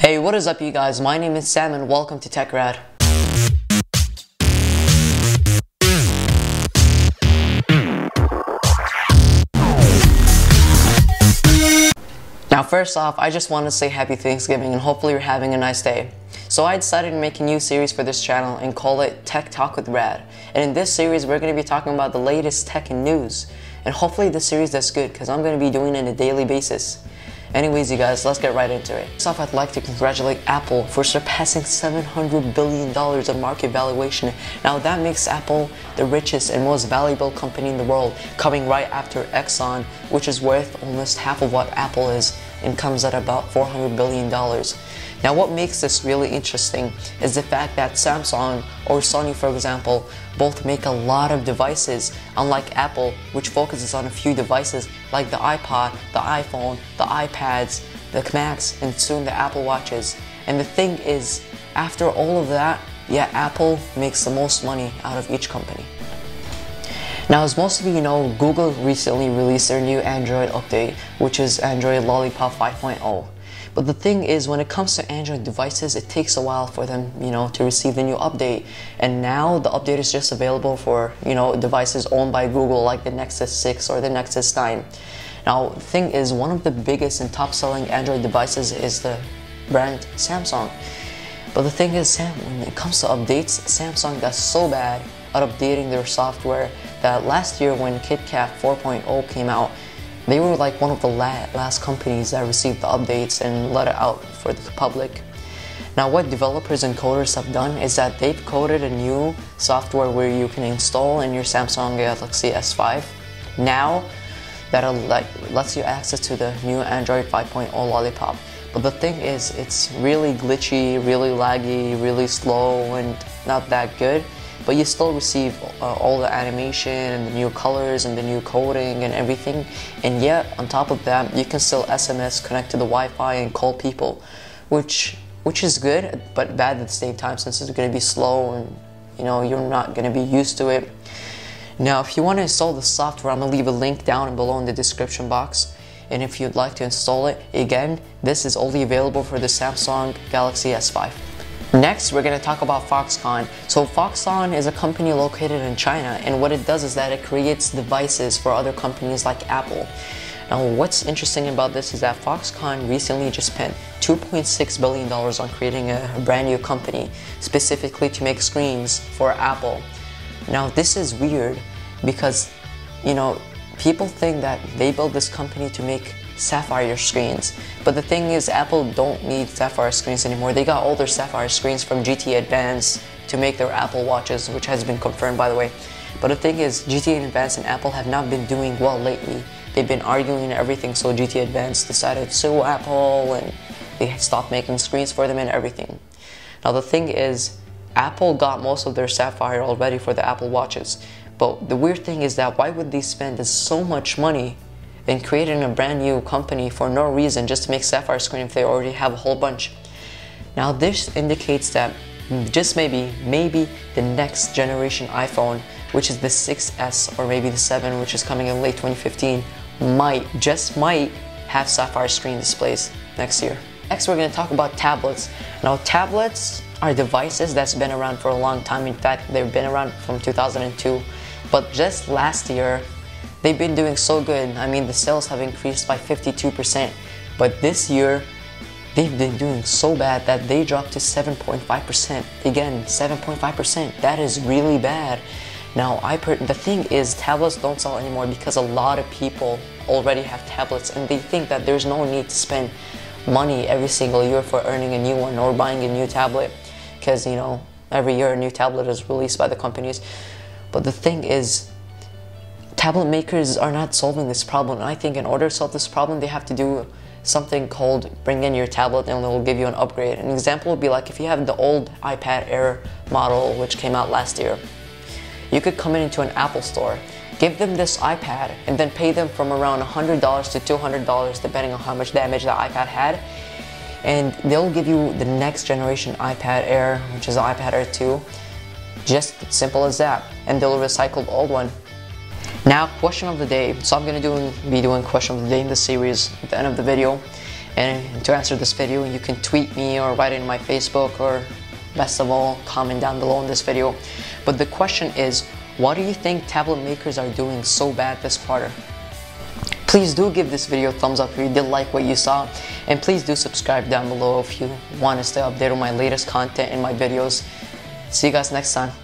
Hey, what is up you guys? My name is Sam and welcome to TechRad. Now first off, I just want to say happy Thanksgiving and hopefully you're having a nice day. So I decided to make a new series for this channel and call it Tech Talk with Rad. And in this series we're going to be talking about the latest tech and news. And hopefully this series does good because I'm going to be doing it on a daily basis. Anyways you guys, let's get right into it. First off, I'd like to congratulate Apple for surpassing $700 billion in market valuation. Now that makes Apple the richest and most valuable company in the world, coming right after Exxon, which is worth almost half of what Apple is and comes at about $400 billion. Now what makes this really interesting is the fact that Samsung or Sony, for example, both make a lot of devices, unlike Apple, which focuses on a few devices like the iPod, the iPhone, the iPads, the Macs, and soon the Apple Watches. And the thing is, after all of that, yeah, Apple makes the most money out of each company. Now, as most of you know, Google recently released their new Android update, which is Android Lollipop 5.0. But the thing is, when it comes to Android devices, it takes a while for them, to receive the new update. And now the update is just available for, devices owned by Google like the Nexus 6 or the Nexus 9. Now, the thing is, one of the biggest and top-selling Android devices is the brand Samsung. But the thing is, when it comes to updates, Samsung got so bad at updating their software that last year when KitKat 4.0 came out, they were like one of the last companies that received the updates and let it out for the public. Now what developers and coders have done is that they've coded a new software where you can install in your Samsung Galaxy S5 now that lets you access to the new Android 5.0 Lollipop. But the thing is, it's really glitchy, really laggy, really slow, and not that good. But you still receive all the animation and the new colors and the new coding and everything. And yet, on top of that, you can still SMS, connect to the Wi-Fi, and call people, which is good, but bad at the same time since it's going to be slow and you're not going to be used to it. Now, if you want to install the software, I'm going to leave a link down below in the description box. And if you'd like to install it, again, this is only available for the Samsung Galaxy S5. Next, we're going to talk about Foxconn. So Foxconn is a company located in China, and what it does is that it creates devices for other companies like Apple. Now, what's interesting about this is that Foxconn recently just spent $2.6 billion on creating a brand new company, specifically to make screens for Apple. Now, this is weird because, people think that they built this company to make Sapphire screens, but the thing is, Apple don't need Sapphire screens anymore. They got all their Sapphire screens from GT Advance to make their Apple Watches, which has been confirmed, by the way. But the thing is, GT Advance and Apple have not been doing well lately. They've been arguing and everything, so GT Advance decided to sue Apple and they stopped making screens for them and everything. Now the thing is, Apple got most of their Sapphire already for the Apple Watches. But the weird thing is that why would they spend so much money in creating a brand new company for no reason just to make Sapphire screen if they already have a whole bunch? Now this indicates that just maybe the next generation iPhone, which is the 6S or maybe the 7, which is coming in late 2015, might have Sapphire screen displays next year. Next, we're going to talk about tablets. Now tablets are devices that's been around for a long time. In fact, they've been around from 2002. But just last year, they've been doing so good. I mean, the sales have increased by 52%. But this year, they've been doing so bad that they dropped to 7.5%. Again, 7.5%. That is really bad. Now, the thing is, tablets don't sell anymore because a lot of people already have tablets and they think that there's no need to spend money every single year for earning a new one or buying a new tablet because, every year a new tablet is released by the companies. But the thing is, tablet makers are not solving this problem. And I think in order to solve this problem, they have to do something called bring in your tablet and they'll give you an upgrade. An example would be like if you have the old iPad Air model which came out last year, you could come into an Apple store, give them this iPad, and then pay them from around $100 to $200 depending on how much damage the iPad had. And they'll give you the next generation iPad Air, which is the iPad Air 2. Just simple as that. And they'll recycle the old one. Now, question of the day. So I'm going to be doing question of the day in this series at the end of the video. And to answer this video, you can tweet me or write it in my Facebook, or best of all, comment down below in this video. But the question is, what do you think tablet makers are doing so bad this quarter? Please do give this video a thumbs up if you did like what you saw, and please do subscribe down below if you want to stay updated on my latest content in my videos. See you guys next time.